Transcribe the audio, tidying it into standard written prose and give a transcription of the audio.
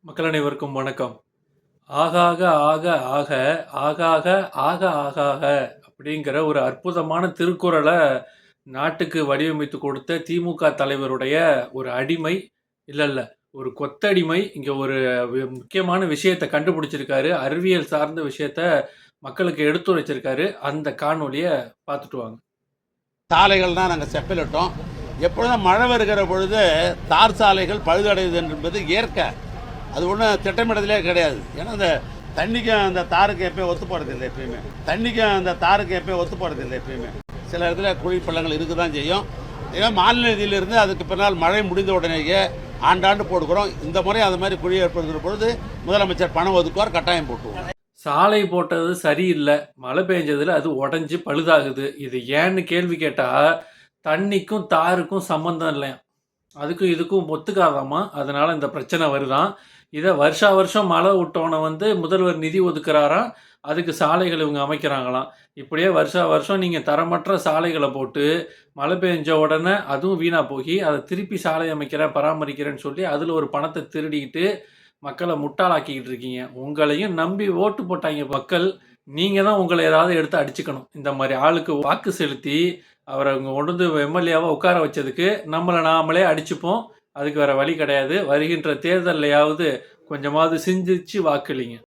மக்கள் அனைவருக்கும் வணக்கம். ஆகாக ஆக ஆக ஆகாக ஆக ஆகாக அப்படிங்கிற ஒரு அற்புதமான திருக்குறள நாட்டுக்கு வடிவமைத்து கொடுத்த திமுக தலைவருடைய ஒரு அடிமை, இல்ல ஒரு கொத்தடிமை இங்க ஒரு முக்கியமான விஷயத்த கண்டுபிடிச்சிருக்காரு. அறிவியல் சார்ந்த விஷயத்த மக்களுக்கு எடுத்துரைச்சிருக்காரு. அந்த காணொளிய பார்த்துட்டு வாங்க. சாலைகள் தான் நாங்கள் செப்பலிட்டோம். எப்பொழுதும் மழை வருகிற பொழுது தார் சாலைகள் பழுதடையுது என்பது இயற்கை. அது ஒன்றும் திட்டமிடுதலே கிடையாது. ஏன்னா அந்த தண்ணிக்கும் அந்த தாருக்கு எப்பயும் ஒத்து போகிறது இல்லை. எப்பயுமே தண்ணிக்கும் அந்த தாருக்கு எப்பயும் ஒத்து போகிறது இல்லை. எப்பயுமே சில இடத்துல குழி பள்ளங்கள் இருக்க தான் செய்யும். ஏன்னா மாநில நிதியிலிருந்து அதுக்கு பின்னால் மழை முடிந்த உடனேயே ஆண்டாண்டு போடுகிறோம். இந்த முறை அது மாதிரி குழி ஏற்படுகிற பொழுது முதலமைச்சர் பணம் ஒதுக்குவார், கட்டாயம் போட்டுவோம். சாலை போட்டது சரியில்லை, மழை பெஞ்சதுல அது உடஞ்சி பழுதாகுது. இது ஏன்னு கேள்வி கேட்டா தண்ணிக்கும் தாருக்கும் சம்பந்தம் இல்லையா, அதுக்கும் இதுக்கும் ஒத்துக்காதாமா. அதனால இந்த பிரச்சனை வருதான். இதை வருஷா வருஷம் மழை விட்டோன்னு முதல்வர் நிதி ஒதுக்குறாராம், அதுக்கு சாலைகள் இவங்க அமைக்கிறாங்களாம். இப்படியே வருஷா வருஷம் நீங்கள் தரமற்ற சாலைகளை போட்டு மழை பெஞ்ச உடனே அதுவும் வீணாக போய் அதை திருப்பி சாலை அமைக்கிறேன் பராமரிக்கிறேன்னு சொல்லி அதில் ஒரு பணத்தை திருடிக்கிட்டு மக்களை முட்டாளாக்கிக்கிட்டு இருக்கீங்க. உங்களையும் நம்பி ஓட்டு போட்டாங்க மக்கள். நீங்கள் தான் உங்களை ஏதாவது எடுத்து அடிச்சுக்கணும். இந்த மாதிரி ஆளுக்கு வாக்கு செலுத்தி அவரை அவங்க கொண்டு எம்எல்ஏவாக உட்கார வச்சதுக்கு நம்மளை நாமளே அடிச்சுப்போம். அதுக்கு வேற வழி கிடையாது. வருகின்ற தேர்தலையாவது கொஞ்சமாவது சிந்திச்சு வாக்களிங்க.